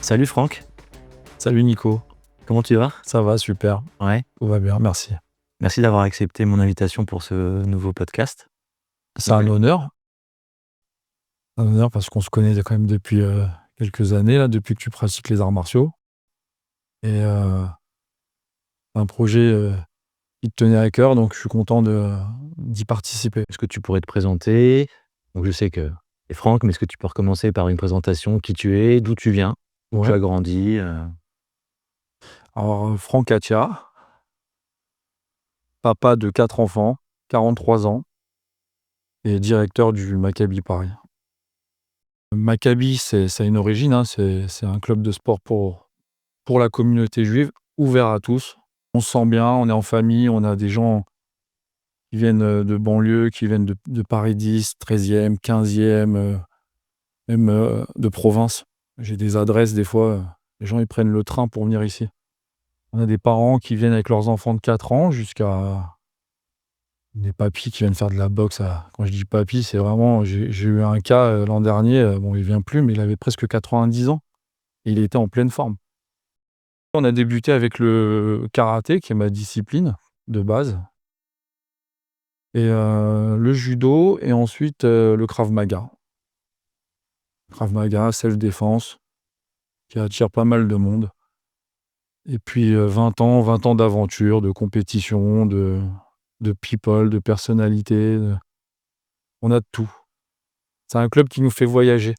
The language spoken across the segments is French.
Salut Franck, Salut Nico, comment tu vas? ça va super, Ouais, tout va bien, merci. merci d'avoir accepté mon invitation pour ce nouveau podcast. C'est un honneur parce qu'on se connaît quand même depuis quelques années, là, depuis que tu pratiques les arts martiaux. Et c'est un projet qui te tenait à cœur, donc je suis content d'y participer. Est-ce que tu pourrais te présenter? Donc je sais que c'est Franck, mais est-ce que tu peux recommencer par une présentation, qui tu es, d'où tu viens, où tu Ouais. as grandi Alors, Franck Atia, papa de 4 enfants, 43 ans, et directeur du Maccabi Paris. Maccabi, ça a une origine, hein, c'est un club de sport pour la communauté juive, ouvert à tous. On se sent bien, on est en famille, on a des gens qui viennent, de banlieue, qui viennent de Paris 10, 13e, 15e, même, de province. J'ai des adresses des fois, les gens ils prennent le train pour venir ici. On a des parents qui viennent avec leurs enfants de 4 ans jusqu'à des papys qui viennent faire de la boxe à quand je dis papy, c'est vraiment j'ai eu un cas, l'an dernier, bon il vient plus, mais il avait presque 90 ans et il était en pleine forme. On a débuté avec le karaté qui est ma discipline de base et le judo et ensuite, le krav maga. Krav Maga, self-défense, qui attire pas mal de monde. Et puis 20 ans d'aventure, de compétition, de people, de personnalité. On a de tout. C'est un club qui nous fait voyager.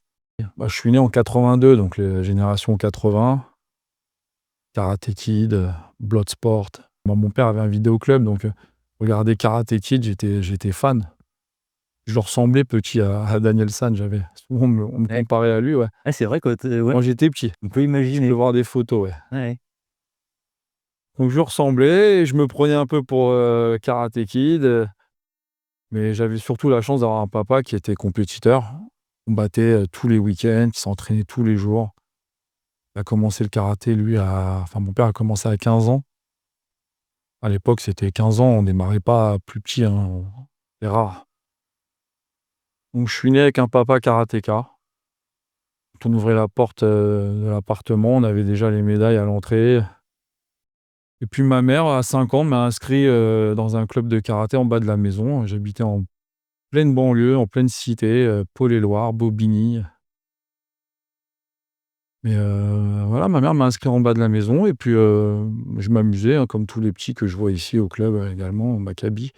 Bah, je suis né en 82, donc génération 80. Karate Kid, Bloodsport. Moi, mon père avait un vidéoclub, donc regarder Karate Kid, j'étais fan. Je ressemblais petit à Daniel San. Souvent on me Ouais. comparait à lui, ouais, Ah, c'est vrai que ouais, quand j'étais petit. on peut Je imaginer. peux voir des photos, ouais. Ouais. Donc je ressemblais et je me prenais un peu pour, Karate Kid, mais j'avais surtout la chance d'avoir un papa qui était compétiteur. On battait, tous les week-ends, qui s'entraînait tous les jours. Il a commencé le karaté lui mon père a commencé à 15 ans. À l'époque, c'était 15 ans, on démarrait pas plus petit, hein, c'est rare. Donc je suis né avec un papa karatéka. Quand on ouvrait la porte, de l'appartement, on avait déjà les médailles à l'entrée. Et puis ma mère, à 5 ans, m'a inscrit, dans un club de karaté en bas de la maison. J'habitais en pleine banlieue, en pleine cité, Paul-et-Loire, Bobigny. Mais voilà, ma mère m'a inscrit en bas de la maison et puis, je m'amusais, hein, comme tous les petits que je vois ici au club, également, au Maccabi.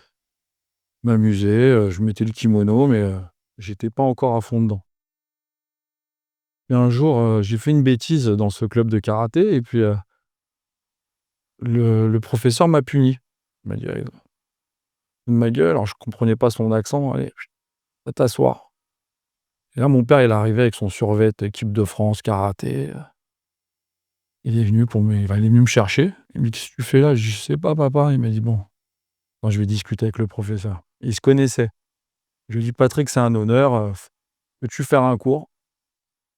Je m'amusais, je mettais le kimono mais j'étais pas encore à fond dedans. Et un jour, j'ai fait une bêtise dans ce club de karaté et puis, le professeur m'a puni. Il m'a dit: «Allez, de ma gueule». Alors je comprenais pas son accent: «Allez, va t'asseoir». Et là, mon père, il est arrivé avec son survêt équipe de France karaté, il est venu il est venu me chercher. Il me dit: «Qu'est-ce que tu fais là?» Je dis: «Je sais pas papa». Il m'a dit: «Bon, moi je vais discuter avec le professeur». Il se connaissait. Je lui ai dit: «Patrick, c'est un honneur, peux-tu faire un cours?»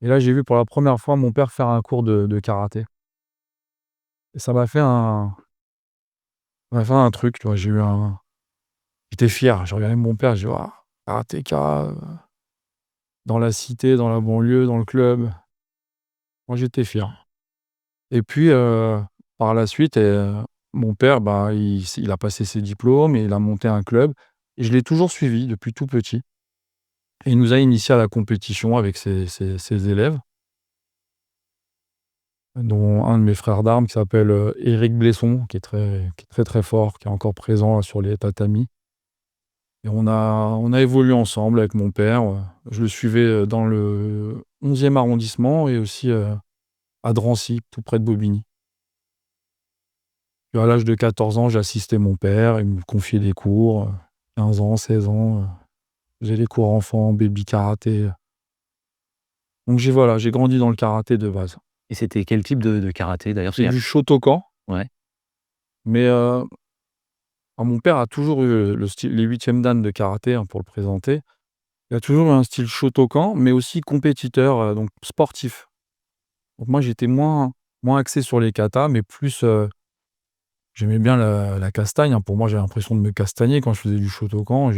Et là, j'ai vu pour la première fois mon père faire un cours de karaté et ça m'a fait un truc, tu vois? J'étais fier. Je regardais mon père, je dis: «Waouh, karatéka, dans la cité, dans la banlieue, dans le club». Moi, j'étais fier. Et puis, par la suite, mon père, bah, il a passé ses diplômes et il a monté un club et je l'ai toujours suivi depuis tout petit et il nous a initiés à la compétition avec ses élèves, dont un de mes frères d'armes qui s'appelle, Éric Blesson, qui est très, très fort, qui est encore présent là sur les tatamis et on a évolué ensemble avec mon père, je le suivais, dans le 11e arrondissement et aussi, à Drancy, tout près de Bobigny. Puis à l'âge de 14 ans, j'assistais mon père, il me confiait des cours, 15 ans, 16 ans, j'ai les cours enfants, baby karaté, donc j'ai grandi dans le karaté de base. Et c'était quel type de karaté d'ailleurs? C'est du Shotokan, Ouais, mais mon père a toujours eu le style les 8e dan de karaté, hein, pour le présenter. Il a toujours eu un style Shotokan, mais aussi compétiteur, donc sportif. Donc moi, j'étais moins axé sur les katas, mais plus, j'aimais bien la castagne, hein. Pour moi, j'avais l'impression de me castagner quand je faisais du Shotokan.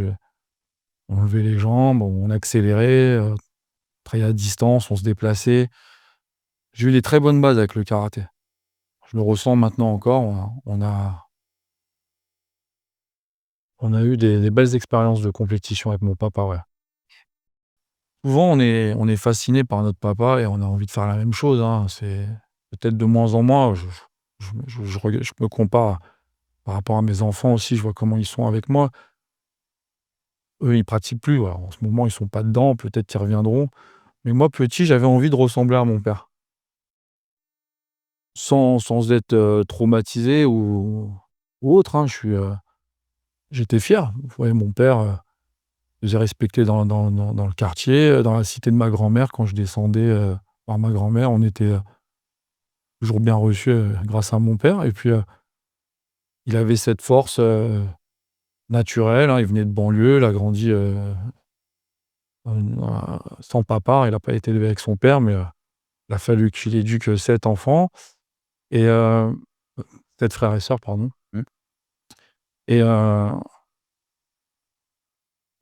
On levait les jambes, on accélérait, travaillait à distance, on se déplaçait. j'ai eu des très bonnes bases avec le karaté. Je le ressens maintenant encore, on a eu des belles expériences de compétition avec mon papa, ouais. Souvent, on est fasciné par notre papa et on a envie de faire la même chose, hein. C'est peut-être de moins en moins, je me compare par rapport à mes enfants aussi, je vois comment ils sont avec moi. Eux, ils pratiquent plus, voilà, en ce moment, ils sont pas dedans, peut-être qu'ils reviendront. Mais moi, petit, j'avais envie de ressembler à mon père. Sans être, traumatisé ou autre, hein. J'étais fier. Vous voyez, mon père, faisait respecter dans le quartier, dans la cité de ma grand-mère. Quand je descendais, voir ma grand-mère, on était, toujours bien reçus, grâce à mon père et puis, il avait cette force, naturelle, hein. Il venait de banlieue, il a grandi, sans papa. Il a pas été élevé avec son père, mais, il a fallu qu'il éduque, 7 enfants et 7 frères et sœurs, pardon. Mmh. Et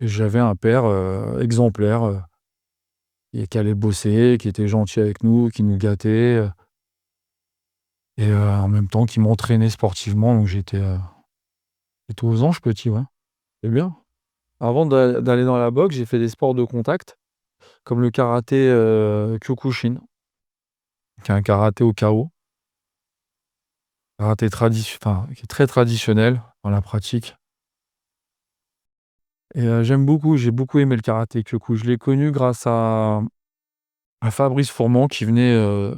j'avais un père, exemplaire, et qui allait bosser, qui était gentil avec nous, qui nous gâtait, et en même temps qui m'entraînait sportivement, donc j'étais aux anges petit, ouais. C'est bien. Avant d'aller dans la boxe, j'ai fait des sports de contact, comme le karaté, Kyokushin, qui est un karaté au KO. Karaté enfin, qui est très traditionnel dans la pratique et j'aime beaucoup, j'ai beaucoup aimé le karaté Kyoku. Je l'ai connu grâce à Fabrice Fourmand qui venait,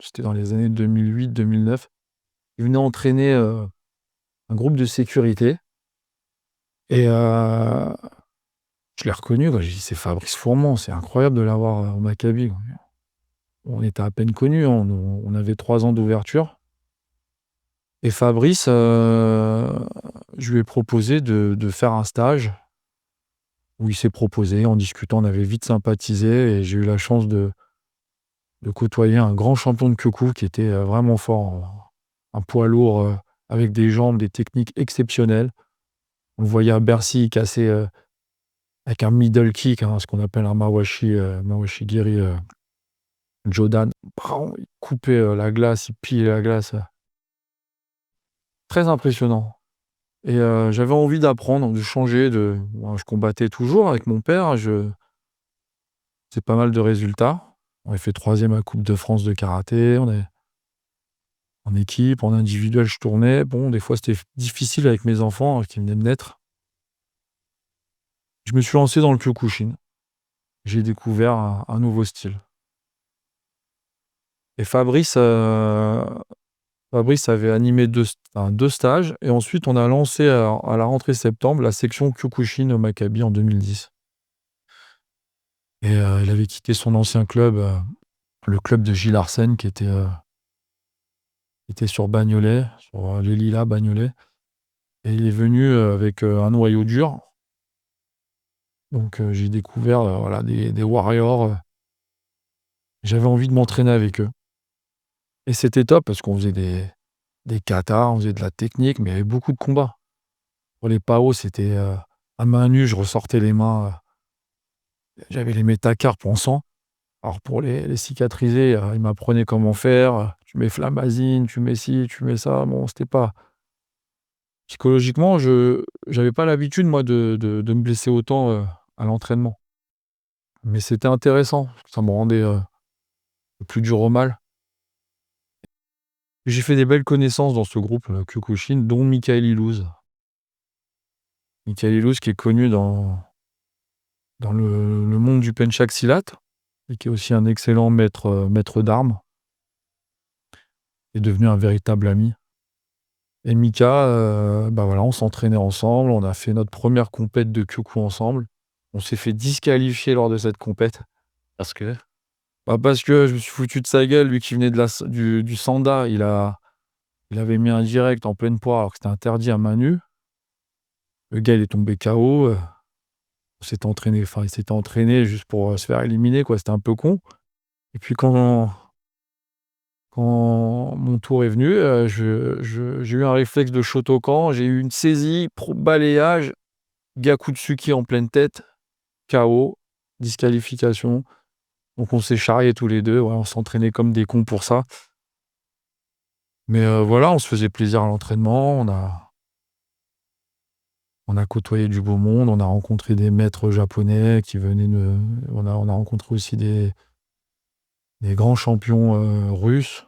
c'était dans les années 2008-2009. Il venait entraîner, un groupe de sécurité et je l'ai reconnu, quoi. J'ai dit: «C'est Fabrice Fourmand, c'est incroyable de l'avoir, au Maccabi». On était à peine connus, hein, on avait 3 ans d'ouverture et Fabrice, je lui ai proposé de faire un stage où il s'est proposé. En discutant, on avait vite sympathisé et j'ai eu la chance de côtoyer un grand champion de Kyoku qui était, vraiment fort, un poids lourd, avec des jambes, des techniques exceptionnelles. On le voyait à Bercy, il cassait, avec un middle kick, hein, ce qu'on appelle un mawashi, mawashi-giri, Jodan. Bram, il coupait, la glace, il pillait la glace, très impressionnant et j'avais envie d'apprendre, de changer, je combattais toujours avec mon père, je faisais pas mal de résultats. On avait fait 3e à Coupe de France de karaté, on est en équipe, en individuel, je tournais. Bon, des fois, c'était difficile avec mes enfants, qui venaient de naître. Je me suis lancé dans le Kyokushin. J'ai découvert un nouveau style et Fabrice avait animé 2 stages et ensuite on a lancé à la rentrée septembre la section Kyokushin au Maccabi en 2010 et il avait quitté son ancien club, le club de Gilles Arsène qui était sur Bagnolet, sur, les Lilas Bagnolet et il est venu, avec, un noyau dur. Donc j'ai découvert, voilà des warriors, j'avais envie de m'entraîner avec eux et c'était top parce qu'on faisait des katas, on faisait de la technique, mais il y avait beaucoup de combats. Pour les PAO, c'était, à main nue, je ressortais les mains, j'avais les métacarpes en sang. Alors pour les cicatriser, il m'apprenait comment faire, tu mets Flamazine, tu mets ci, tu mets ça. Bon, c'était pas psychologiquement, je j'avais pas l'habitude moi de me blesser autant, à l'entraînement. Mais c'était intéressant, ça me rendait, plus dur au mal. J'ai fait des belles connaissances dans ce groupe, Kyokushin, dont Michael Ilouz. Michael Ilouz qui est connu dans le monde du penchak silat et qui est aussi un excellent maître d'armes, est devenu un véritable ami. Et Mika, bah, voilà, on s'entraînait ensemble, on a fait notre première compète de Kyoku ensemble. On s'est fait disqualifier lors de cette compète. Parce que? Bah, parce que je me suis foutu de sa gueule, lui qui venait de la du Sanda, il avait mis un direct en pleine poire alors que c'était interdit à main nue. Le gars, il est tombé KO, il s'était entraîné juste pour, se faire éliminer, quoi, c'était un peu con. Et puis quand mon tour est venu, j'ai eu un réflexe de Shotokan, j'ai eu une saisie, balayage, Gakutsuki en pleine tête, KO, disqualification. Donc on s'est charriés tous les 2, ouais, on s'entraînait comme des cons pour ça. Mais voilà, on se faisait plaisir à l'entraînement, on a côtoyé du beau monde, on a rencontré des maîtres japonais qui venaient on a rencontré aussi des grands champions, russes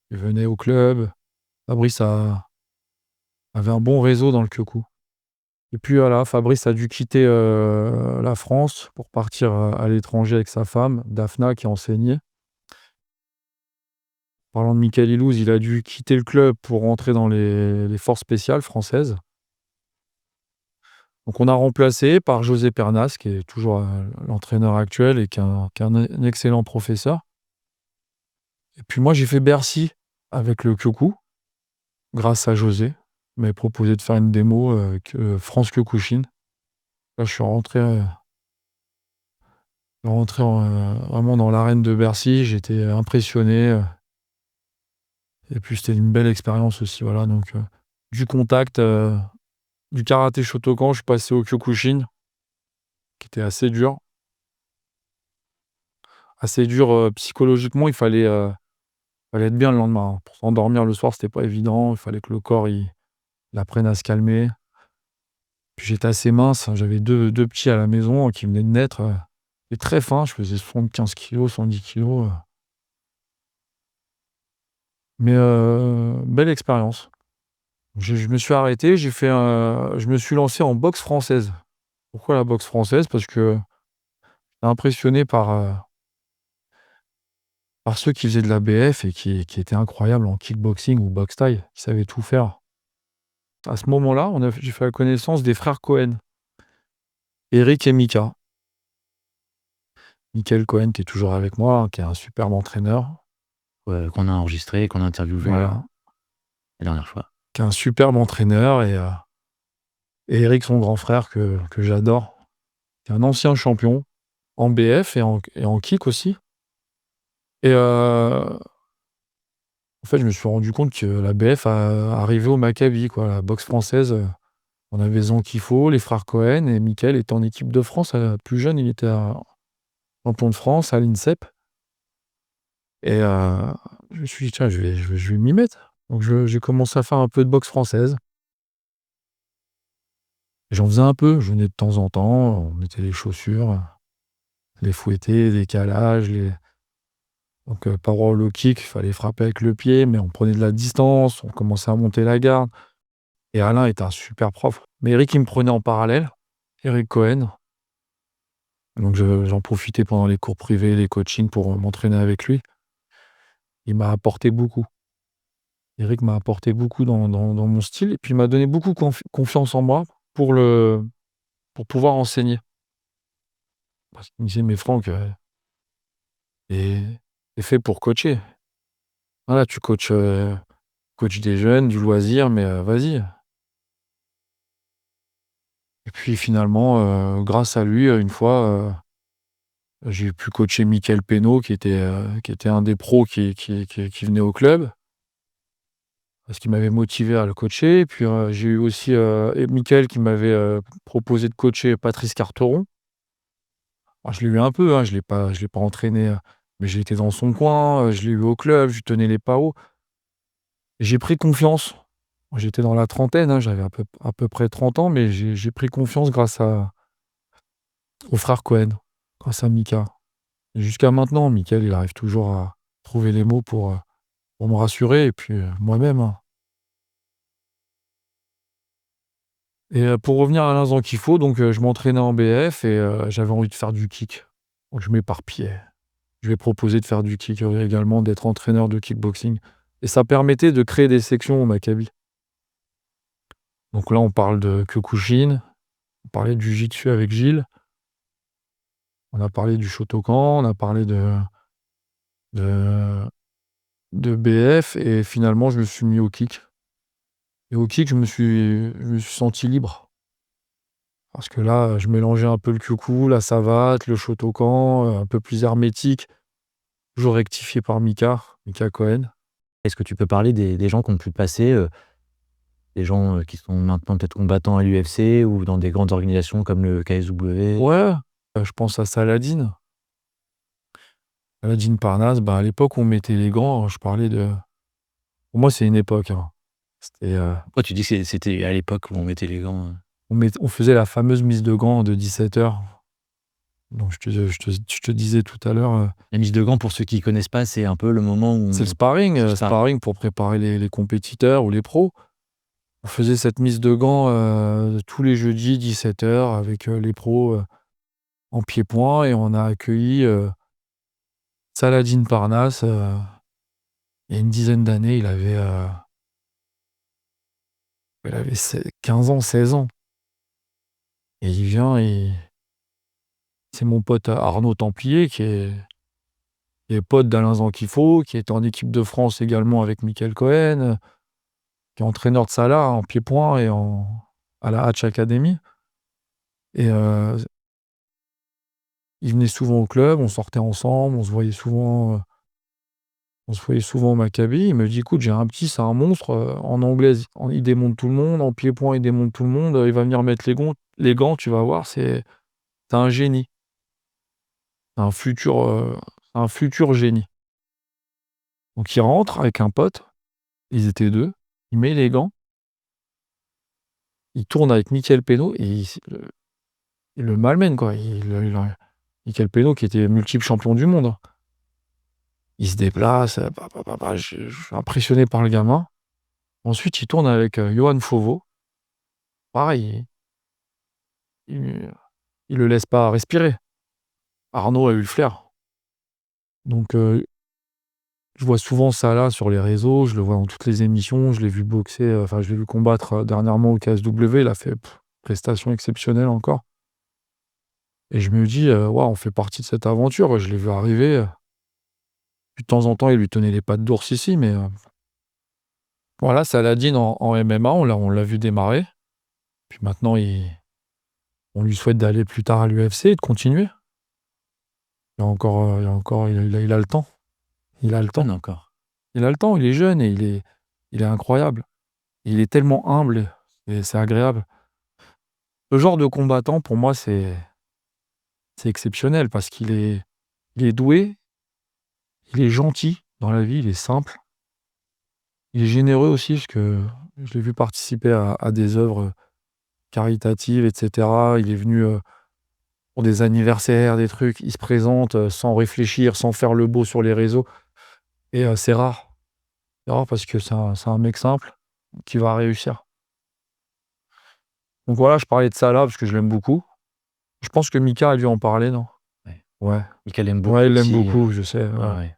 qui venaient au club. Fabrice avait un bon réseau dans le Kyoku. Et puis voilà, Fabrice a dû quitter, la France pour partir, à l'étranger avec sa femme, Daphna, qui enseignait. Parlant de Michael Ilouz, il a dû quitter le club pour rentrer dans les forces spéciales françaises. Donc on a remplacé par José Pernas, qui est toujours, l'entraîneur actuel et qui est un excellent professeur. Et puis moi, j'ai fait Bercy avec le Kyoku, grâce à José. Il m'avait proposé de faire une démo, avec, France Kyokushin. Là, je suis rentré vraiment dans l'arène de Bercy. J'étais impressionné, et puis c'était une belle expérience aussi, voilà. Donc du contact, du karaté Shotokan, je suis passé au Kyokushin, qui était assez dur. Assez dur, psychologiquement. Il fallait être bien le lendemain, hein. Pour s'endormir le soir, c'était pas évident. Il fallait que le corps il apprenne à se calmer. Puis j'étais assez mince, hein. J'avais deux petits à la maison, qui venaient de naître, et très fin. Je faisais 75 kilos, 110 kilos. Mais belle expérience. Je me suis arrêté, je me suis lancé en boxe française. Pourquoi la boxe française? Parce que j'étais impressionné par ceux qui faisaient de l'ABF et qui étaient incroyables en kickboxing ou boxe thaï, qui savaient tout faire. À ce moment-là, j'ai fait la connaissance des frères Cohen, Eric et Mika. Michael Cohen, qui est toujours avec moi, hein, qui est un superbe entraîneur. Qu'on a enregistré, qu'on a interviewé, Voilà. la dernière fois. Qui est un superbe entraîneur, et Eric, son grand frère, que j'adore, qui est un ancien champion en BF et en kick aussi. Et en fait, je me suis rendu compte que la BF arrivait au Maccabi, quoi. La boxe française, on avait Zankifo, les frères Cohen, et Michael était en équipe de France. Plus jeune, il était champion de France à l'INSEP. Et je me suis dit: «Tiens, je vais m'y mettre». Donc j'ai commencé à faire un peu de boxe française. J'en faisais un peu, je venais de temps en temps, on mettait les chaussures, les fouettés, les calages, donc power low kick, il fallait frapper avec le pied, mais on prenait de la distance, on commençait à monter la garde. Et Alain était un super prof. Mais Eric, il me prenait en parallèle, Eric Cohen. Donc j'en profitais pendant les cours privés, les coachings pour m'entraîner avec lui. Il m'a apporté beaucoup. Eric m'a apporté beaucoup dans mon style, et puis il m'a donné beaucoup confiance en moi pour pouvoir enseigner. Parce qu'il me disait: «Mais Franck, tu es fait pour coacher. Voilà, tu coaches des jeunes, du loisir, mais vas-y». Et puis finalement, grâce à lui, une fois, j'ai pu coacher Mickaël Penaud, qui était un des pros qui venait au club. Parce qu'il m'avait motivé à le coacher. Et puis j'ai eu aussi, et Mickaël, qui m'avait proposé de coacher Patrice Carteron. Alors je l'ai eu un peu, hein, je l'ai pas entraîné, mais j'ai été dans son coin, je l'ai eu au club, je lui tenais les PAO. J'ai pris confiance. J'étais dans la trentaine, hein, j'avais à peu près 30 ans, mais j'ai pris confiance grâce aux frères Cohen, grâce à Mika. Et jusqu'à maintenant, Mickaël, il arrive toujours à trouver les mots pour me rassurer, et puis moi-même, hein. Et pour revenir à Alain Zankifo, donc je m'entraînais en BF, et j'avais envie de faire du kick. Donc je m'éparpillais. Je lui ai proposé de faire du kick, également, d'être entraîneur de kickboxing, et ça permettait de créer des sections au Maccabi. Donc là, on parle de Kyokushin, on parlait du jiu-jitsu avec Gilles, on a parlé du Shotokan, on a parlé de BF, et finalement je me suis mis au kick. Et au kick, je me suis senti libre. Parce que là, je mélangeais un peu le Kyoku, la savate, le Shotokan, un peu plus hermétique, toujours rectifié par Mika Cohen. Est-ce que tu peux parler des gens qui ont pu passer, des gens, qui sont maintenant peut-être combattants à l'UFC ou dans des grandes organisations comme le KSW? Ouais, je pense à Saladin. Saladin Parnasse, à l'époque, on mettait les gants, je parlais de pour moi, c'est une époque, hein. C'était, Pourquoi tu dis que c'était à l'époque où on mettait les gants, on faisait la fameuse mise de gants de 17 h. Donc je te disais tout à l'heure, La mise de gants pour ceux qui connaissent pas, c'est un peu le moment où c'est le on sparring, c'est le sparring. sparring pour préparer les compétiteurs ou les pros. On faisait cette mise de gants, tous les jeudis 17 h avec, les pros, en pied-point et on a accueilli, Saladin Parnasse, il y a une dizaine d'années. Il avait 15 ans, 16 ans et il vient et c'est mon pote Arnaud Templier qui est pote d'Alain Zankifo, qui était en équipe de France également avec Michael Cohen, qui est entraîneur de Salah en pied-point et à la Hatch Academy et il venait souvent au club, on sortait ensemble, on se voyait souvent au Maccabi. Il me dit: «Écoute, j'ai un petit, c'est un monstre, en anglaise, il démonte tout le monde, en pied-point, il démonte tout le monde, il va venir mettre les gants, tu vas voir, c'est un génie. C'est un futur génie». Donc il rentre avec un pote, ils étaient 2, il met les gants, il tourne avec Mickaël Penaud et il le malmène, quoi. Mickaël Penaud qui était multiple champion du monde, hein. Il se déplace, je suis impressionné par le gamin. Ensuite, il tourne avec, Yoann Fauveau. Pareil, il il le laisse pas respirer. Arnaud a eu le flair. Donc je vois souvent ça là sur les réseaux, je le vois dans toutes les émissions, je l'ai vu boxer, enfin je l'ai vu combattre, dernièrement au KSW, il a fait prestation exceptionnelle encore et je me dis: «Waouh, on fait partie de cette aventure». Je l'ai vu arriver, de temps en temps, il lui tenait les pattes d'ours ici, mais voilà, Saladin en MMA, on l'a vu démarrer. Puis maintenant, on lui souhaite d'aller plus tard à l'UFC et de continuer. Il a le temps. Il a le temps. Jeune encore. Il a le temps, il est jeune et il est incroyable. Il est tellement humble et c'est agréable. Le genre de combattant, pour moi, c'est exceptionnel parce qu'il est doué, il est gentil dans la vie, il est simple, il est généreux aussi parce que je l'ai vu participer à des œuvres caritatives et cetera. Il est venu, pour des anniversaires, des trucs, il se présente, sans réfléchir, sans faire le beau sur les réseaux et c'est rare. C'est rare parce que c'est un mec simple qui va réussir. Donc voilà, je parlais de ça là parce que je l'aime beaucoup. Je pense que Mika a dû en parler, non? Ouais. Ouais. Michael aime beaucoup Ouais, il l'aime aussi, beaucoup, je sais, ouais, ouais. ouais.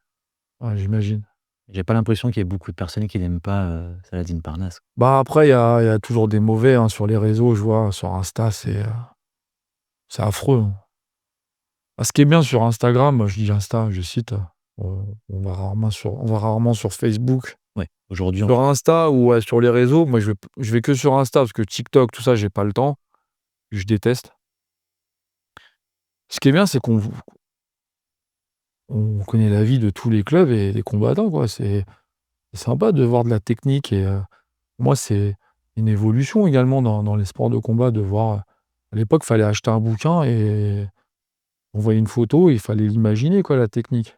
Ouais, j'imagine. J'ai pas l'impression qu'il y ait beaucoup de personnes qui n'aiment pas, Saladin Parnasse. Après, il y a toujours des mauvais, hein, sur les réseaux, je vois, sur Insta, c'est affreux, hein. Ce qui est bien sur Instagram, je dis Insta, je cite, on va rarement sur Facebook. Ouais, aujourd'hui on Sur Insta ou ouais, sur les réseaux, moi je vais que sur Insta parce que TikTok, tout ça, j'ai pas le temps. Je déteste. Ce qui est bien, c'est qu'on connaît la vie de tous les clubs et des combattants, quoi. C'est sympa de voir de la technique et moi, c'est une évolution également dans les sports de combat de voir, à l'époque, il fallait acheter un bouquin et on voyait une photo et il fallait l'imaginer, quoi, la technique.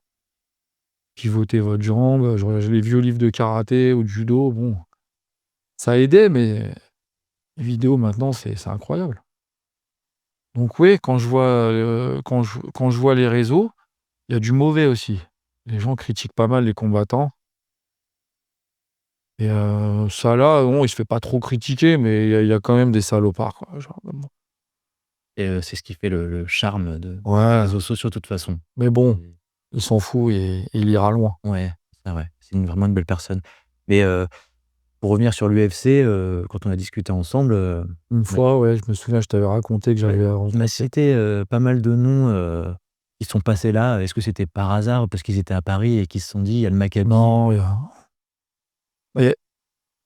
Pivoter votre jambe, je regarde les vieux livres de karaté ou de judo, bon, ça aidait, mais les vidéos maintenant, c'est incroyable. Donc oui, quand je vois les réseaux, il y a du mauvais aussi. Les gens critiquent pas mal les combattants et Salah, bon, il se fait pas trop critiquer, mais il y a quand même des salopards, quoi, genre, bon. et c'est ce qui fait le charme de des Ouais, réseaux sociaux de toute façon. mais bon, Et il s'en fout et il ira loin. ouais, c'est vrai, c'est vraiment une belle personne. Mais pour revenir sur l'UFC, quand on a discuté ensemble, Une tu m'as fois, ouais, je me souviens, je t'avais raconté que ouais, j'avais tu m'as rencontré. cité, pas mal de noms, qui sont passés là. Est-ce que c'était par hasard ou parce qu'ils étaient à Paris et qu'ils se sont dit: «Il y a le Maccabi»? Non, il y a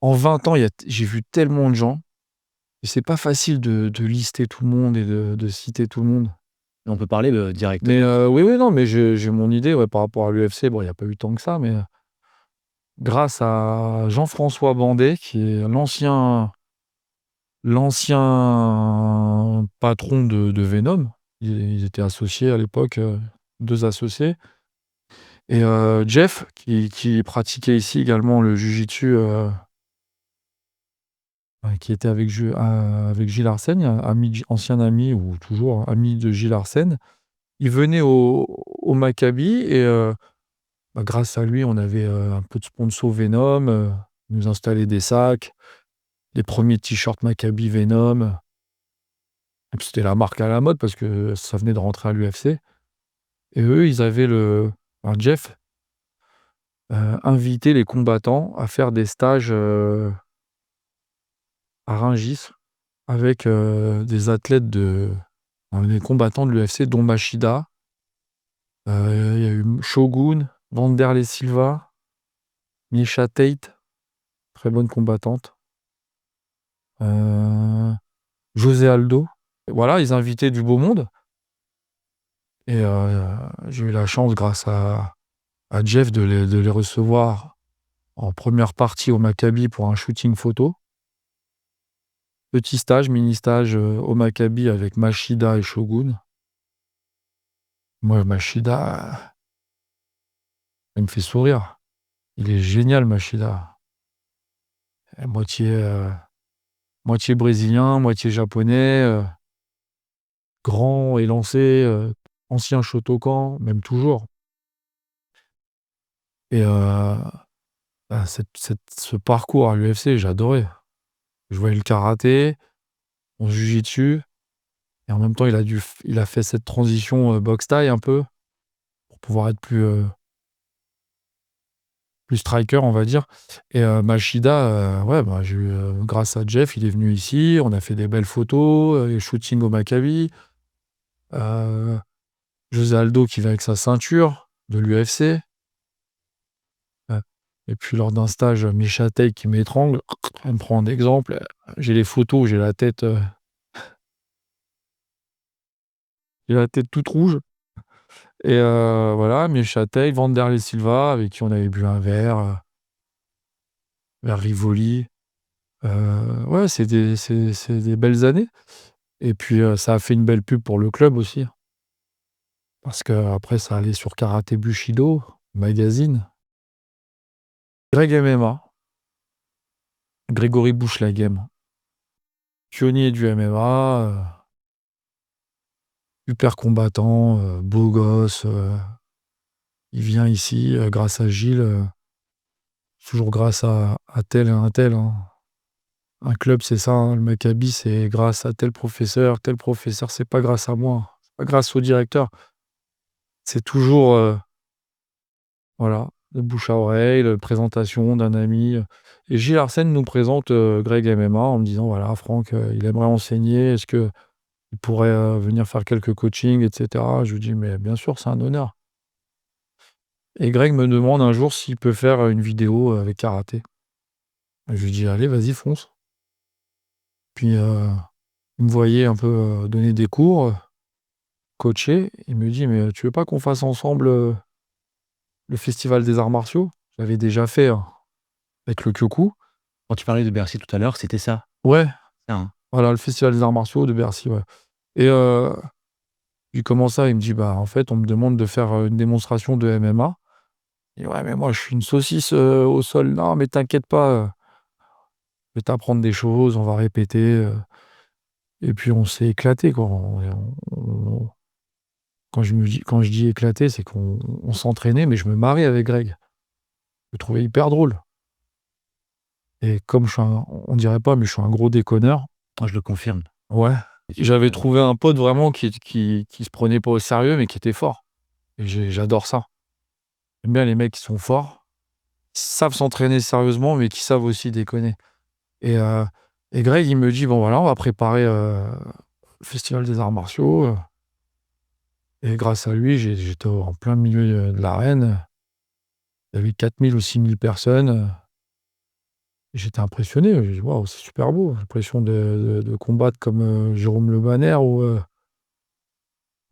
en 20 ans, j'ai vu tellement de gens et c'est pas facile de lister tout le monde et de citer tout le monde. On peut parler, Mais directement. oui, oui, non, mais j'ai mon idée, ouais, par rapport à l'UFC. Bon, il y a pas eu tant que ça, mais grâce à Jean-François Bandet, qui est l'ancien patron de Venom. Ils étaient associés à l'époque, 2 associés Et Jeff qui pratiquait ici également le jiu-jitsu, qui était avec Gilles Arsène, ancien ami ou toujours ami de Gilles Arsène. Il venait au Maccabi et grâce à lui, on avait, un peu de sponsor Venom, il nous installait des sacs, les premiers t-shirts Maccabi Venom. Et puis c'était la marque à la mode parce que ça venait de rentrer à l'UFC et eux, ils avaient Jeff, invitait les combattants à faire des stages, à Rungis avec, des athlètes des combattants de l'UFC dont Machida, il y a eu Shogun, Wanderlei Silva, Miesha Tate, très bonne combattante, José Aldo. Voilà, ils invitaient du beau monde et j'ai eu la chance grâce à Jeff de les recevoir en première partie au Maccabi pour un shooting photo. Petit stage, mini stage, au Maccabi avec Machida et Shogun. Moi, Machida, il me fait sourire. Il est génial, Machida. Moitié brésilien, moitié japonais, grand, élancé, ancien Shotokan, même toujours. Et ce parcours à l'UFC, j'adorais. Je voyais le karaté, mon jiu-jitsu, et en même temps, il a fait cette transition boxe thaï un peu pour pouvoir être plus striker, on va dire. Et Machida, ouais, j'ai eu, grâce à Jeff, il est venu ici, on a fait des belles photos, les shootings au Maccabi. José Aldo qui vient avec sa ceinture de l'UFC. Et puis lors d'un stage, Miesha Tate qui m'étrangle, elle me prend en exemple. J'ai les photos, j'ai la tête toute rouge. Et voilà, Miesha Tate, Wanderlei Silva, avec qui on avait bu un verre Rivoli. Ouais, c'est des belles années. Et puis ça a fait une belle pub pour le club aussi. Parce qu'après, ça allait sur Karaté Bushido, magazine. Greg MMA, Grégory Bouchlagem, pionnier du MMA, super combattant, beau gosse. Il vient ici grâce à Gilles, toujours grâce à tel et un tel, hein. Un club, c'est ça, hein, le Maccabi, c'est grâce à tel professeur, c'est pas grâce à moi, c'est pas grâce au directeur. C'est toujours, voilà, de bouche à oreille, la présentation d'un ami. Et Gilles Arsène nous présente Greg MMA en me disant voilà, Franck, il aimerait enseigner, est-ce qu'il pourrait venir faire quelques coachings, etc. Je lui dis mais bien sûr, c'est un honneur. Et Greg me demande un jour s'il peut faire une vidéo avec karaté. Et je lui dis allez, vas-y, fonce. Puis il me voyait un peu donner des cours, coacher. Il me dit mais tu veux pas qu'on fasse ensemble le festival des arts martiaux? J'avais déjà fait avec le Kyoku. Quand tu parlais de Bercy tout à l'heure, c'était ça? Ouais, Ça, hein? voilà, le festival des arts martiaux de Bercy, ouais. Et je lui comment ça? Il me dit: «Bah, en fait, on me demande de faire, une démonstration de MMA». Et «Ouais, mais moi, je suis une saucisse, au sol». «Non, mais t'inquiète pas, je vais t'apprendre des choses, on va répéter», et puis on s'est éclaté, quoi. On quand je dis éclaté, c'est qu'on s'entraînait, mais je me marrais avec Greg. Je le trouvais hyper drôle. Et comme je suis on dirait pas, mais je suis un gros déconneur. Moi, je le confirme. Ouais. J'avais trouvé un pote vraiment qui se prenait pas au sérieux, mais qui était fort. Et j'adore ça. J'aime bien les mecs qui sont forts, qui savent s'entraîner sérieusement, mais qui savent aussi déconner. Et Greg, il me dit: «Bon, voilà, on va préparer, le festival des arts martiaux», et grâce à lui, j'étais en plein milieu, de l'arène. Il y avait 4 000 ou 6 000 personnes, et j'étais impressionné. J'ai dit: «Waouh, c'est super beau». J'ai l'impression de combattre comme, Jérôme Le Banner ou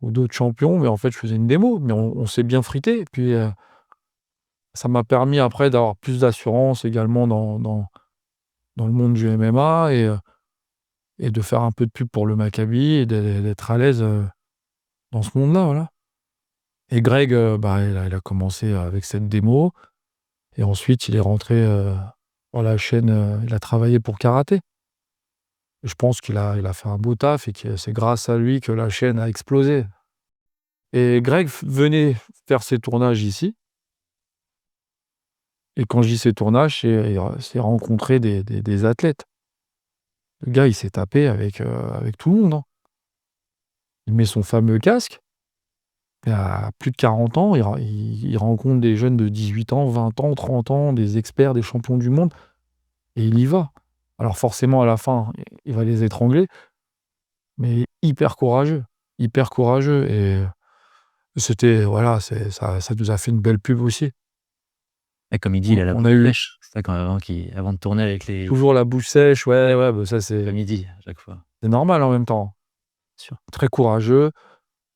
d'autres champions, mais en fait, je faisais une démo, mais on s'est bien frité. Et puis, ça m'a permis après d'avoir plus d'assurance également dans le monde du MMA, et de faire un peu de pub pour le Maccabi et d'être à l'aise, dans ce monde-là, voilà. Et Greg, il a commencé avec cette démo et ensuite il est rentré, dans la chaîne, il a travaillé pour Karaté. Et je pense qu'il a fait un beau taf et que c'est grâce à lui que la chaîne a explosé. Et Greg venait faire ses tournages ici et quand je dis ses tournages, c'est rencontrer des athlètes. Le gars, il s'est tapé avec tout le monde, hein. Il met son fameux casque, il a plus de 40 ans, il rencontre des jeunes de 18 ans, 20 ans, 30 ans, des experts, des champions du monde et il y va. Alors forcément, à la fin, il va les étrangler, mais hyper courageux et c'était voilà, ça nous a fait une belle pub aussi. Et comme il dit, il a la On bouche a eu sèche. C'est ça quand avant avant de tourner avec les toujours la bouche sèche, ouais, ça comme il dit à chaque fois. c'est normal en même temps. Sûr. Très courageux,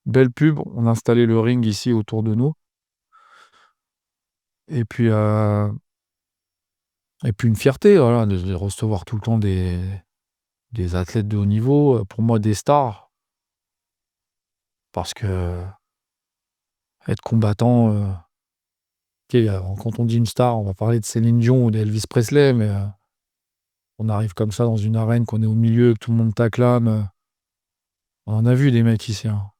belle pub, on a installé le ring ici autour de nous et puis, une fierté, voilà, de recevoir tout le temps des athlètes de haut niveau, pour moi des stars. Parce que être combattant, OK, quand on dit une star, on va parler de Céline Dion ou d'Elvis Presley, mais, on arrive comme ça dans une arène, qu'on est au milieu, que tout le monde t'acclame, on en a vu des mecs ici, hein.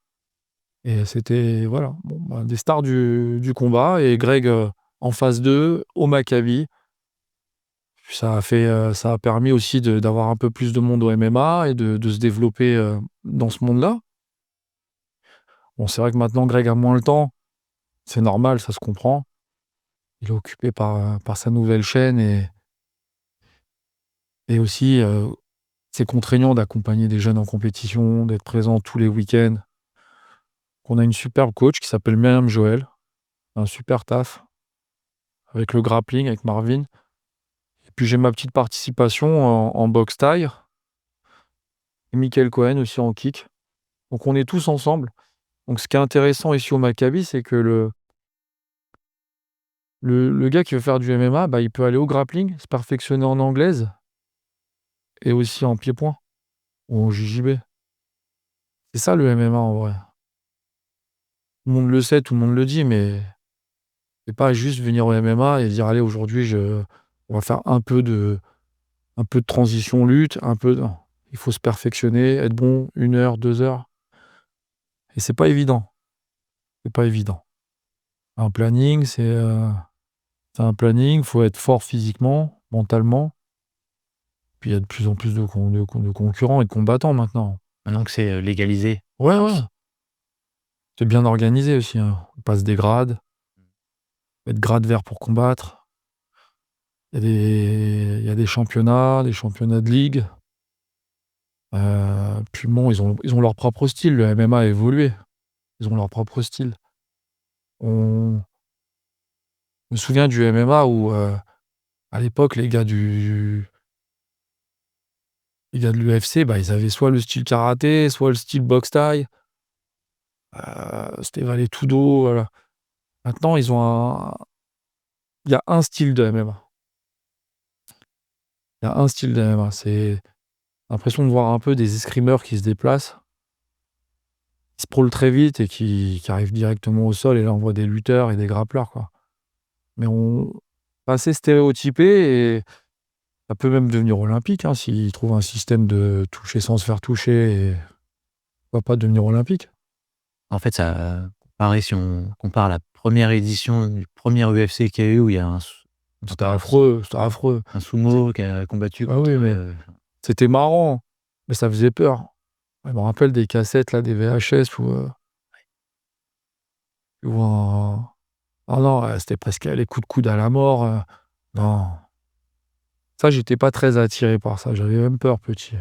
Et c'était voilà, bon, des stars du combat et Greg, en phase 2 au Maccabi. Ça a permis aussi d'avoir un peu plus de monde au MMA et de se développer, dans ce monde-là. Bon, c'est vrai que maintenant Greg a moins le temps, c'est normal, ça se comprend. Il est occupé par sa nouvelle chaîne et aussi, c'est contraignant d'accompagner des jeunes en compétition, d'être présent tous les week-ends. On a une superbe coach qui s'appelle Myriam Joël, un super taf avec le grappling, avec Marvin. Et puis j'ai ma petite participation en boxe thaï et Michael Cohen aussi en kick. Donc on est tous ensemble. Donc ce qui est intéressant ici au Maccabi, c'est que le gars qui veut faire du MMA, il peut aller au grappling, se perfectionner en anglaise et aussi en pied-point ou en JJB. C'est ça le MMA en vrai. Tout le monde le sait, tout le monde le dit, mais c'est pas juste venir au MMA et dire: «Allez aujourd'hui on va faire un peu de transition lutte, un peu» non. Il faut se perfectionner, être bon 1 heure, 2 heures et c'est pas évident. Un planning, c'est un planning, faut être fort physiquement, mentalement. Puis il y a de plus en plus de concurrents et de combattants maintenant. Maintenant que c'est, légalisé. Ouais, ouais, c'est bien organisé aussi, hein. On passe des grades, être grade vert pour combattre. Il y a des championnats de ligue. Puis bon, ils ont leur propre style. Le MMA a évolué. Ils ont leur propre style. On Je me souviens du MMA où, à l'époque, les gars de l'UFC, ils avaient soit le style karaté, soit le style boxe thaï. C'était Vale Tudo, voilà. Maintenant, il y a un style de MMA. Il y a un style de MMA. C'est l'impression de voir un peu des escrimeurs qui se déplacent, qui se prôlent très vite et qui arrivent directement au sol et là, on voit des lutteurs et des grappleurs, quoi. Mais c'est assez stéréotypé et ça peut même devenir olympique, hein, s'ils trouvent un système de toucher sans se faire toucher et pourquoi pas devenir olympique. En fait, ça comparé si on compare la première édition du premier UFC qu'il y a eu où il y a C'était affreux. un sumo qui a combattu Ah oui, contre, mais c'était marrant, mais ça faisait peur. Je me rappelle des cassettes là, des VHS où un ah non, c'était presque les coups de coude à la mort, non. Ça, j'étais pas très attiré par ça, j'avais même peur petit.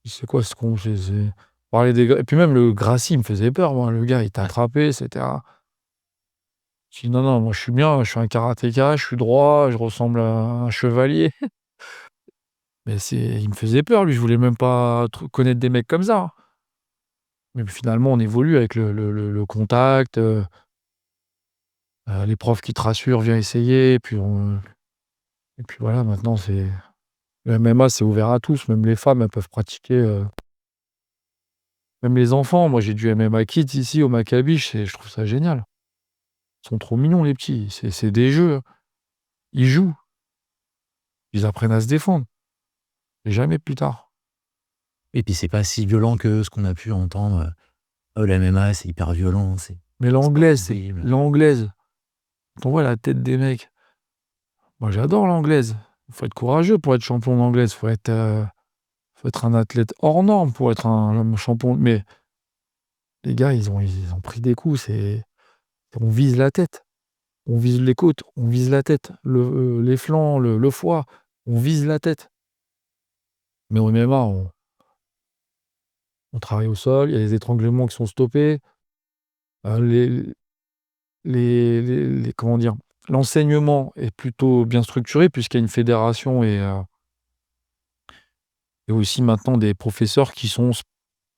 C'est quoi ce con? C'est parler des gars et puis même le Gracie, il me faisait peur moi, le gars, il t'attrapait, c'était un je dis: «Non, non, moi je suis bien, je suis un karatéka, je suis droit, je ressemble à un chevalier». Mais il me faisait peur lui, je voulais même pas connaître des mecs comme ça, hein. Mais finalement, on évolue avec le contact, les profs qui te rassurent: «Viens essayer» et puis voilà, maintenant le MMA, c'est ouvert à tous, même les femmes, elles peuvent pratiquer, même les enfants. Moi, j'ai du MMA Kids ici au Maccabi, je trouve ça génial. Ils sont trop mignons les petits, c'est des jeux. Ils jouent, ils apprennent à se défendre et jamais plus tard. Et puis c'est pas si violent que ce qu'on a pu entendre, «Oh la MMA c'est hyper violent, c'est Mais sport horrible». l'anglaise, quand on voit la tête des mecs, moi j'adore l'anglaise. Il faut être courageux pour être champion d'anglaise, faut être un athlète hors norme pour être un champion. Mais les gars, ils ont pris des coups, on vise la tête, on vise les côtes, on vise la tête, les flancs, le foie, on vise la tête. Mais au MMA, on travaille au sol, il y a les étranglements qui sont stoppés, les comment dire? L'enseignement est plutôt bien structuré puisqu'il y a une fédération et aussi maintenant des professeurs qui sont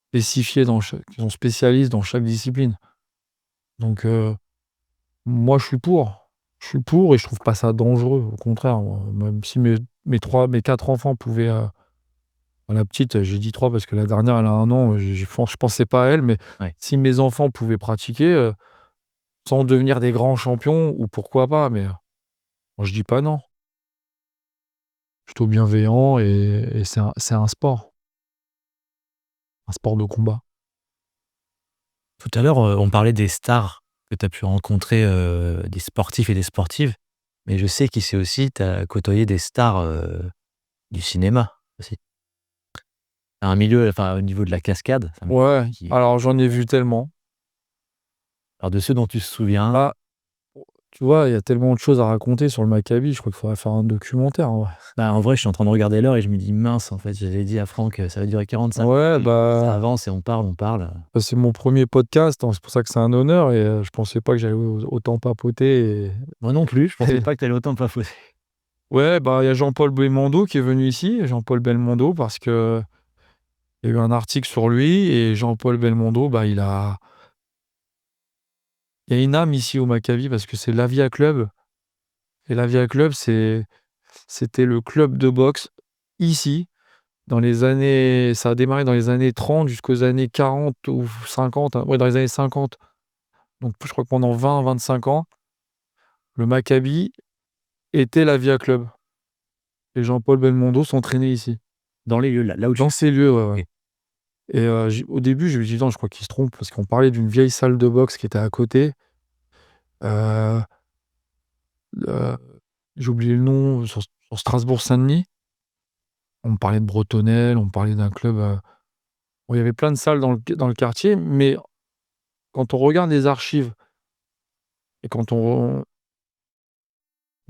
spécifiés qui sont spécialistes dans chaque discipline. Donc moi je suis pour. Je suis pour et je trouve pas ça dangereux. Au contraire, moi, même si mes 4 enfants pouvaient, la petite, j'ai dit 3 parce que la dernière elle a 1 an, je pensais pas à elle, mais Ouais. si mes enfants pouvaient pratiquer, sans devenir des grands champions ou pourquoi pas, mais moi je dis pas non. Plutôt bienveillant et un sport de combat. Tout à l'heure, on parlait des stars que tu as pu rencontrer, des sportifs et des sportives, mais je sais qu'ici aussi tu as côtoyé des stars, du cinéma aussi. Tu un milieu, enfin au niveau de la cascade, c'est un milieu Ouais, qui alors j'en ai vu tellement. alors de ceux dont tu te souviens. Bah, tu vois, il y a tellement de choses à raconter sur le Maccabi, je crois qu'il faudrait faire un documentaire, en vrai. Bah, en vrai, je suis en train de regarder l'heure et je me dis: «Mince, en fait, j'avais dit à Franck, ça va durer 45 Ouais, minutes». Ça bah, avance et on parle, on parle. c'est mon premier podcast, donc c'est pour ça que c'est un honneur et je pensais pas que j'allais autant papoter Moi non plus, je et pensais pas que tu allais autant papoter. ouais, bah, il y a Jean-Paul Belmondo qui est venu ici, Jean-Paul Belmondo, parce qu'il y a eu un article sur lui et Jean-Paul Belmondo, bah, il y a une âme ici au Maccabi parce que c'est l'Avia Club et l'Avia Club, c'était le club de boxe ici. Ça a démarré dans les années 30 jusqu'aux années 40 ou 50, hein. Ouais, dans les années 50. Donc je crois que pendant 20-25 ans, le Maccabi était la Via Club et Jean-Paul Belmondo s'entraînait ici. Dans les lieux, là où tu Dans ces lieux, ouais, ouais. OK. Et au début, je me suis dit: «Non, je crois qu'il se trompe» parce qu'on parlait d'une vieille salle de boxe qui était à côté. Heu, heu, j'ai oublié le nom, sur Strasbourg-Saint-Denis. On me parlait de Bretonnelle, on me parlait d'un club, bon, il y avait plein de salles dans le quartier, mais quand on regarde les archives et on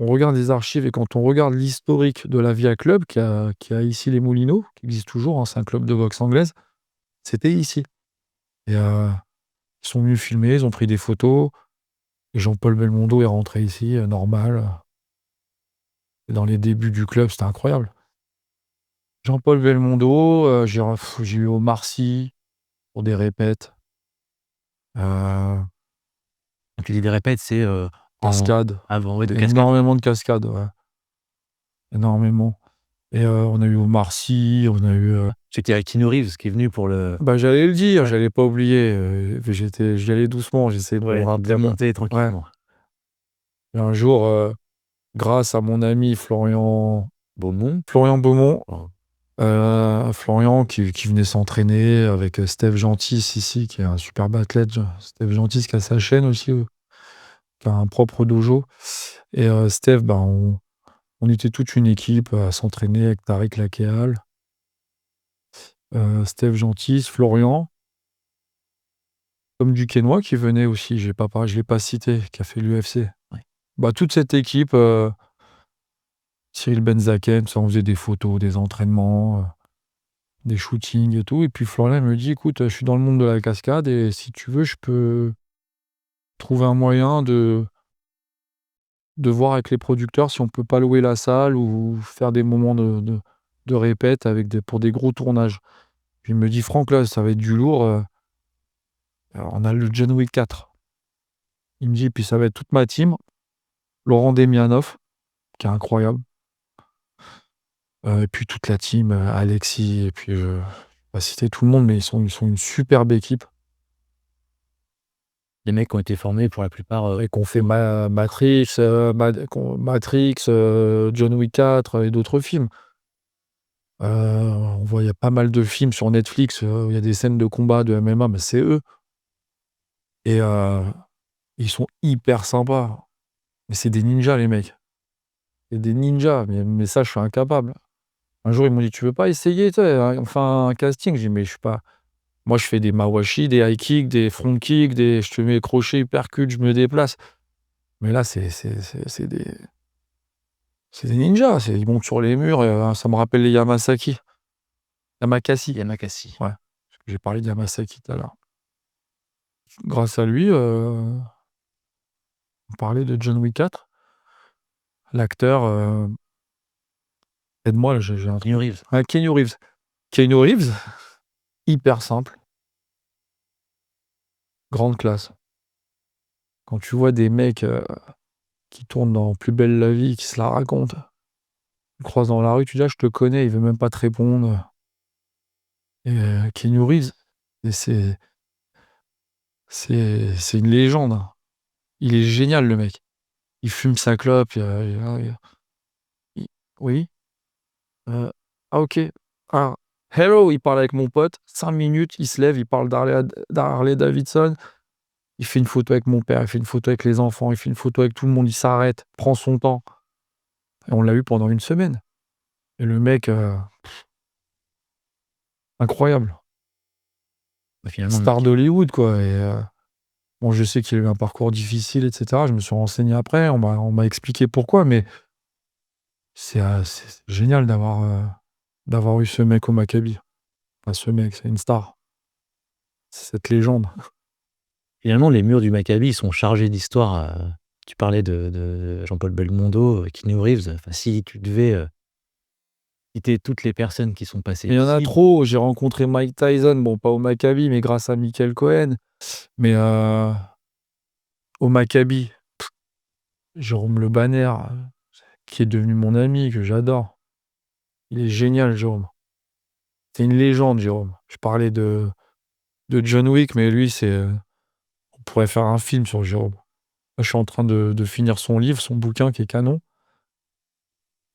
regarde les archives et quand on regarde l'historique de la Via Club qui a ici les Moulineaux, qui existe toujours, hein, c'est un club de boxe anglaise, c'était ici et ils sont venus filmer, ils ont pris des photos et Jean-Paul Belmondo est rentré ici, normal, et dans les débuts du club, c'était incroyable. Jean-Paul Belmondo, j'ai eu Omar Sy pour des répètes, heu, Quand tu dis des répètes, c'est, en cascades, avant, ouais, de cascade. énormément de cascades, ouais, énormément et on a eu Omar Sy, on a eu, Je sais qu'il y a Keanu Reeves qui est venu pour le bah, j'allais le dire, ouais, j'allais pas oublier, j'y allais doucement, j'essayais de me ouais, bien rappeler. monté Ouais, tranquillement. et un jour, grâce à mon ami Beaumont, Florian Beaumont, oh, Florian qui venait s'entraîner avec, Steve Gentis ici, qui est un superbe athlète, Steve Gentis qui a sa chaîne aussi, qui a un propre dojo et Steve, ben, on était toute une équipe à s'entraîner avec Tariq Lakéal, Steve Gentis, Florian, Tom Duquesnoy qui venait aussi, je l'ai pas cité, qui a fait l'UFC. ouais. Bah, toute cette équipe, Cyril Benzaken, ça, on faisait des photos, des entraînements, des shootings et tout et puis Florian il me dit: «Écoute, je suis dans le monde de la cascade et si tu veux, je peux trouver un moyen de voir avec les producteurs si on peut pas louer la salle ou faire des moments de répète avec pour des gros tournages». Puis il me dit: «Franck, là, ça va être du lourd, alors on a le John Wick 4». Il me dit: «Puis ça va être toute ma team, Laurent Demianov, qui est incroyable, et puis toute la team, Alexis et puis, je vais pas citer tout le monde, mais ils sont une superbe équipe». Les mecs qui ont été formés pour la plupart, et qu'on fait Matrix, Matrix, John Wick 4 et d'autres films. On voit, il y a pas mal de films sur Netflix, où il y a des scènes de combat de MMA, mais c'est eux et ils sont hyper sympas. Mais c'est des ninjas les mecs. C'est des ninjas, mais ça je suis incapable. Un jour ils m'ont dit: «Tu veux pas essayer, tu sais, enfin un casting?» J'ai dit: «Mais je suis pas». Moi je fais des mawashi, des high kicks, des front kicks, je te mets crochet, uppercut, je me déplace. Mais là c'est des ninjas, ils montent sur les murs, ça me rappelle les Yamasaki. Yamakasi, Yamakasi. ouais, parce que j'ai parlé de Yamasaki tout à l'heure. Grâce à lui, on parlait de John Wick 4. L'acteur, aide-moi là, j'ai un Keanu trou. Reeves. Ouais, Keanu Reeves. Keanu Reeves, hyper simple, grande classe. Quand tu vois des mecs, qui tournent dans Plus belle la vie, qui se la racontent, tu le croises dans la rue, tu dis: «Ah je te connais», il veut même pas te répondre, et Keanu Reeves, et c'est une légende, hein. Il est génial le mec. Il fume sa clope, il oui? Ah OK. Ah, hello, il parle avec mon pote, 5 minutes, il se lève, il parle d'Harley Davidson, il fait une photo avec mon père, il fait une photo avec les enfants, il fait une photo avec tout le monde, il s'arrête, prend son temps, et on l'a eu pendant une semaine, et le mec, incroyable. Bah, finalement, le Star mec, d'Hollywood quoi, et bon, je sais qu'il a eu un parcours difficile et cetera. Je me suis renseigné après, on m'a expliqué pourquoi, mais c'est génial d'avoir eu ce mec au Maccabi. Enfin ce mec, c'est une star. C'est cette légende. finalement, les murs du Maccabi, ils sont chargés d'histoire, tu parlais de Jean-Paul Belmondo, Keanu Reeves. Enfin, si tu devais, citer toutes les personnes qui sont passées Mais il y en a ici, trop. J'ai rencontré Mike Tyson, bon pas au Maccabi, mais grâce à Michael Cohen. Mais au Maccabi, Jérôme Le Banner, qui est devenu mon ami, que j'adore. Il est génial, Jérôme. C'est une légende, Jérôme. Je parlais de John Wick, mais lui, on pourrait faire un film sur Jérôme. Là, je suis en train de finir son livre, son bouquin qui est canon.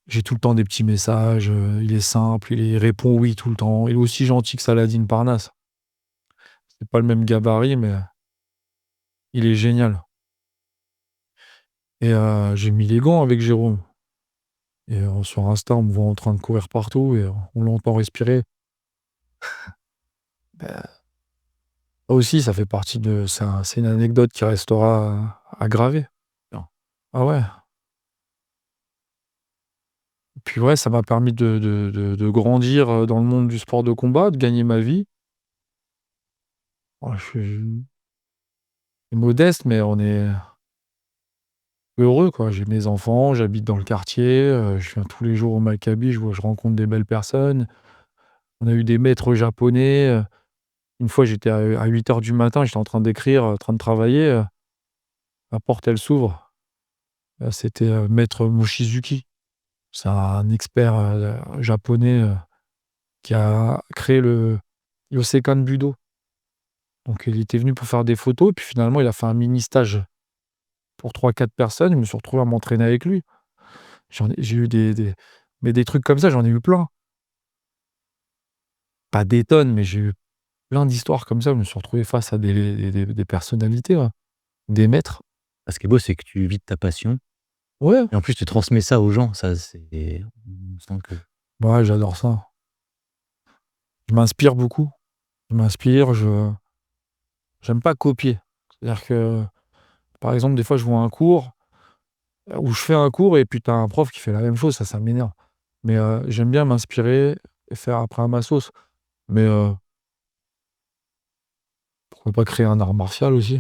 J'ai tout le temps des petits messages, il est simple, il répond oui tout le temps. Il est aussi gentil que Saladin Parnasse. C'est pas le même gabarit, mais il est génial. Et j'ai mis les gants avec Jérôme. Et sur Insta, on me voit en train de courir partout et on l'entend respirer. Bah, ça aussi, ça fait partie de c'est une anecdote qui restera à graver. non, Ah ouais. Puis ouais, ça m'a permis de grandir, dans le monde du sport de combat, de gagner ma vie. Ouais, je suis modeste, mais on est heureux, quoi. J'ai mes enfants, j'habite dans le quartier, je viens tous les jours au Maccabi, je rencontre des belles personnes. On a eu des maîtres japonais, une fois j'étais à 8 heures du matin, j'étais en train d'écrire, en train de travailler, la porte elle s'ouvre. C'était, maître Mochizuki. C'est un expert, japonais, qui a créé le Yosekan Budo. Donc il était venu pour faire des photos, puis finalement il a fait un mini stage pour 3-4 personnes. Je me suis retrouvé à m'entraîner avec lui. J'ai eu des trucs comme ça, j'en ai eu plein. Pas des tonnes, mais j'ai eu plein d'histoires comme ça. Je me suis retrouvé face à des personnalités, ouais, des maîtres. ce qui est beau, c'est que tu vis de ta passion Ouais, et en plus tu transmets ça aux gens. Ça, c'est on sent que ouais, j'adore ça. Je m'inspire beaucoup. Je m'inspire, j'aime pas copier. C'est-à-dire que, par exemple, des fois, je vois un cours, où je fais un cours et puis tu as un prof qui fait la même chose, ça m'énerve. Mais j'aime bien m'inspirer et faire après à ma sauce. Mais pourquoi pas créer un art martial aussi?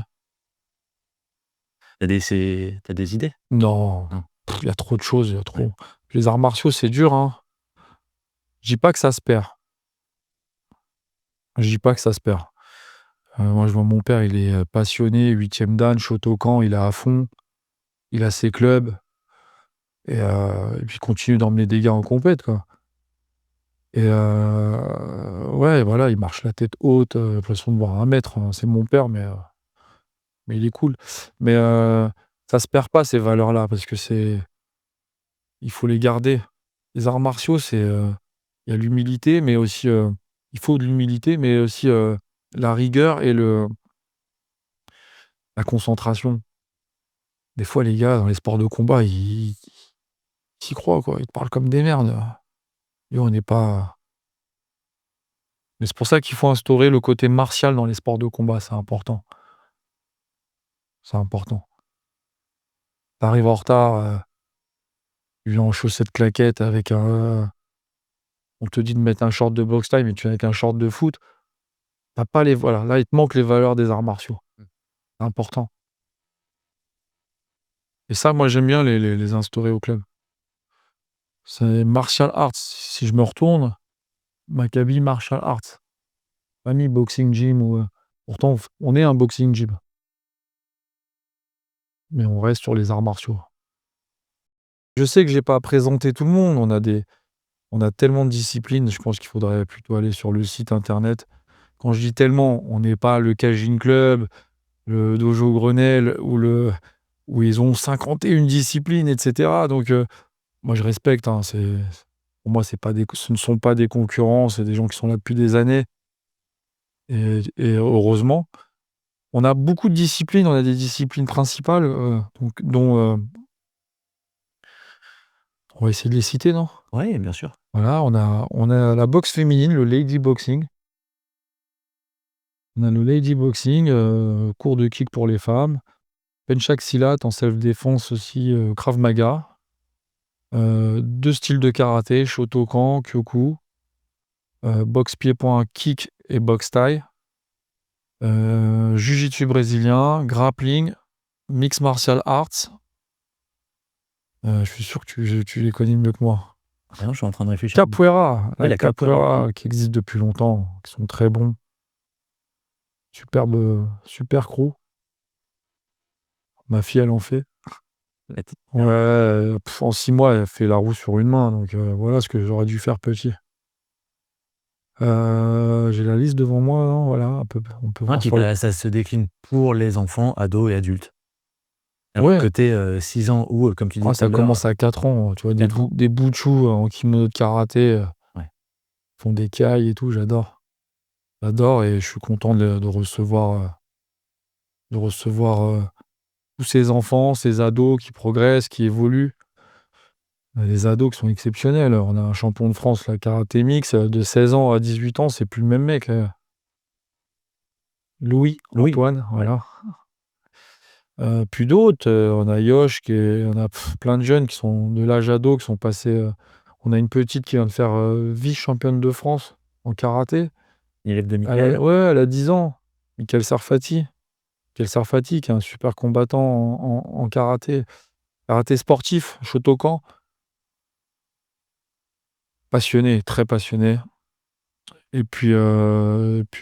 tu des idées? Non, Non? il y a trop de choses, il y a Ouais. trop. Les arts martiaux, c'est dur, hein. Je dis pas que ça se perd. Je dis pas que ça se perd. Moi, je vois mon père, il est, passionné, 8e dan, Shotokan, il est à fond, il a ses clubs et puis il continue d'emmener des gars en compète, quoi. Et ouais, voilà, il marche la tête haute, l'impression de voir un maître, hein. C'est mon père, mais mais il est cool. Mais ça se perd pas ces valeurs-là parce que il faut les garder. Les arts martiaux, il y a l'humilité, mais aussi, il faut de l'humilité, mais aussi, la rigueur et la concentration. Des fois, les gars, dans les sports de combat, ils s'y croient, quoi. Ils te parlent comme des merdes. Nous, on n'est pas mais c'est pour ça qu'il faut instaurer le côté martial dans les sports de combat, c'est important. C'est important. Tu arrives en retard, tu viens en chaussettes claquettes avec on te dit de mettre un short de boxe taille, mais tu viens avec un short de foot. Tu pas les voilà, là, il te manque les valeurs des arts martiaux. Mmh. C'est important et ça, moi, j'aime bien les instaurer au club. C'est martial arts. Si je me retourne, Maccabi martial arts. Pas mis boxing gym ou, pourtant on est un boxing gym, mais on reste sur les arts martiaux. Je sais que j'ai pas présenté tout le monde, on a tellement de disciplines, je pense qu'il faudrait plutôt aller sur le site internet. Quand je dis tellement, on n'est pas le Cajun Club, le Dojo Grenelle où ils ont 51 disciplines et cetera donc moi je respecte, hein, pour moi ce ne sont pas des concurrents, c'est des gens qui sont là depuis des années et heureusement. On a beaucoup de disciplines, on a des disciplines principales, donc dont, on va essayer de les citer, non? Ouais, bien sûr. Voilà, on a la boxe féminine, le lady boxing. On a le lady boxing, cours de kick pour les femmes, pencak silat en self-défense aussi, krav maga, 2 styles de karaté, Shotokan, Kyoku, boxe pied-point, kick et boxe thaï, jiu-jitsu brésilien, grappling, mixed martial arts. Je suis sûr que tu les connais mieux que moi. Non, je suis en train de réfléchir. Capoeira, Ouais, la la capoeira. capoeira qui existe depuis longtemps, qui sont très bons. Superbe, super crew. Ma fille, elle en fait. La petite Ouais, en 6 mois, elle fait la roue sur une main, donc voilà ce que j'aurais dû faire petit. J'ai la liste devant moi, non, voilà, on peut hein, voir puis sur le ça se décline pour les enfants, ados et adultes. Alors ouais, côté, 6 ans ou, comme tu disais tout ça à l'heure, commence à 4 ans, tu vois? 4 ans. Des butchus en kimono de karaté, Ouais. font des cailles et tout, j'adore. J'adore et je suis content de recevoir, tous ces enfants, ces ados qui progressent, qui évoluent. Des ados qui sont exceptionnels. On a un champion de France, là, karaté mix, de 16 ans à 18 ans, c'est plus le même mec, Louis Oui, Antoine, ouais. voilà. Puis d'autres, on a Yosh on a plein de jeunes qui sont de l'âge ado, qui sont passés, on a une petite qui vient de faire, vice-championne de France en karaté. L'élève de Elle a Mickaël. ouais, elle a 10 ans. Mickaël Sarfati. Mickaël Sarfati qui est un super combattant en karaté. Karaté sportif, Shotokan. Passionné, très passionné. Et puis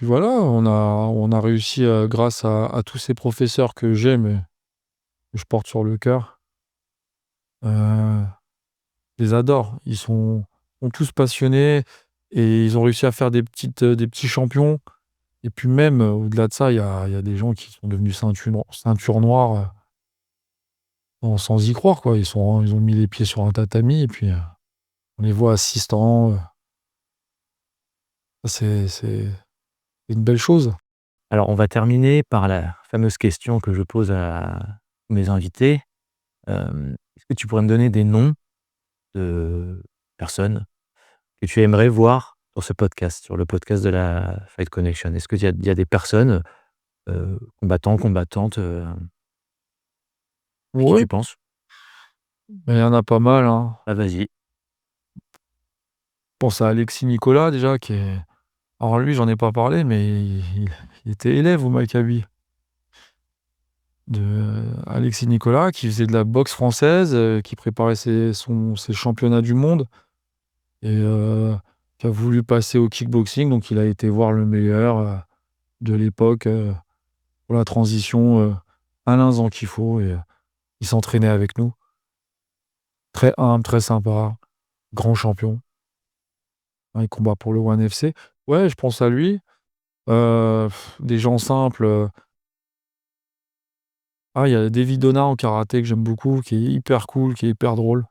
voilà, on a réussi, grâce à tous ces professeurs que j'aime et que je porte sur le cœur. Je les adore. Sont tous passionnés et ils ont réussi à faire des petits champions et puis même, au-delà de ça, il y a des gens qui sont devenus ceinture noire, sans y croire, quoi. Ils ont mis les pieds sur un tatami et puis, on les voit assistants, ça c'est une belle chose. Alors on va terminer par la fameuse question que je pose à mes invités. Est-ce que tu pourrais me donner des noms de personnes que tu aimerais voir sur ce podcast, sur le podcast de la Fight Connection? Est-ce qu'il y a des personnes, combattants, combattantes, à qui Oui, tu penses? mais il y en a pas mal, hein. Ah vas-y. Je pense à Alexis Nicolas déjà qui est alors lui j'en ai pas parlé mais il était élève au Maccabi de Alexis Nicolas qui faisait de la boxe française, qui préparait ses championnats du monde et qui a voulu passer au kickboxing donc il a été voir le meilleur, de l'époque, pour la transition, Alain Zankifo et il s'entraînait avec nous. Très humble, très sympa, grand champion. Hein, il combat pour le ONE FC. Ouais, je pense à lui. Des gens simples, Ah, il y a David Donna en karaté que j'aime beaucoup, qui est hyper cool, qui est hyper drôle.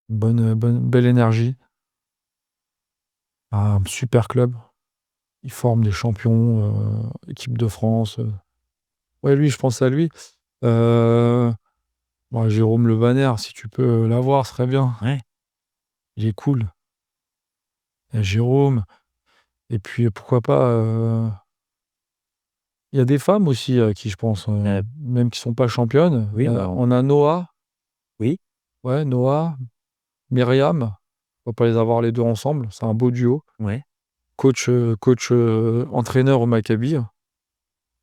Belle énergie. Un super club. Il forme des champions, équipe de France, Ouais, lui, je pense à lui. Heu, Jérôme Le Banner, si tu peux l'avoir, ce serait bien. Ouais, Il est cool. Jérôme et puis, pourquoi pas, il y a des femmes aussi à qui je pense, heu, même qui sont pas championnes. oui, bah, On a Noah, oui, ouais, Noah, Myriam, on pas les avoir les 2 ensemble, c'est un beau duo. ouais, Coach, entraîneur au Maccabi.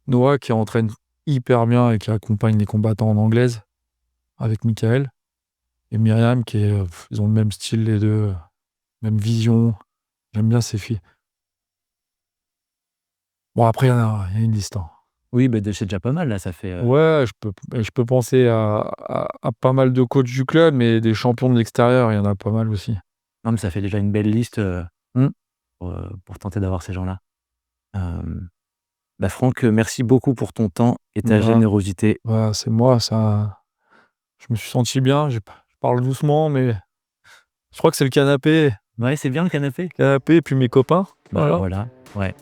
Noah qui entraîne hyper bien et qui accompagne les combattants en anglaise avec Michael et Myriam qui est, ils ont le même style les 2, même vision. J'aime bien ces filles. Bon après il y a une liste, hein. oui, bah, c'est déjà pas mal là, ça fait, Ouais, je peux penser à pas mal de coachs du club, mais des champions de l'extérieur, il y en a pas mal aussi. non, mais ça fait déjà une belle liste, Mmh. pour tenter d'avoir ces gens-là. Hem, Bah, Franck, merci beaucoup pour ton temps et ta Voilà, générosité. voilà, c'est moi, ça je me suis senti bien, je parle doucement, mais je crois que c'est le Ouais, c'est bien le canapé? canapé et puis mes copains, Bah, voilà. voilà, ouais.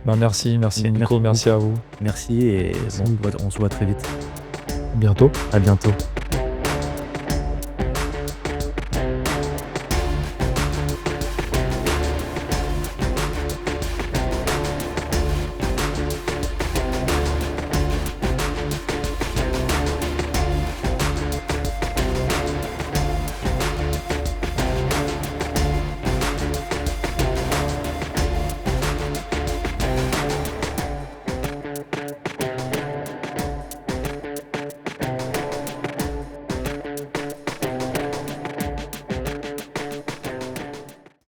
Bah, merci Nico, Merci merci beaucoup. à vous. Merci et Merci bon, beaucoup. on se voit très vite. À bientôt. À bientôt.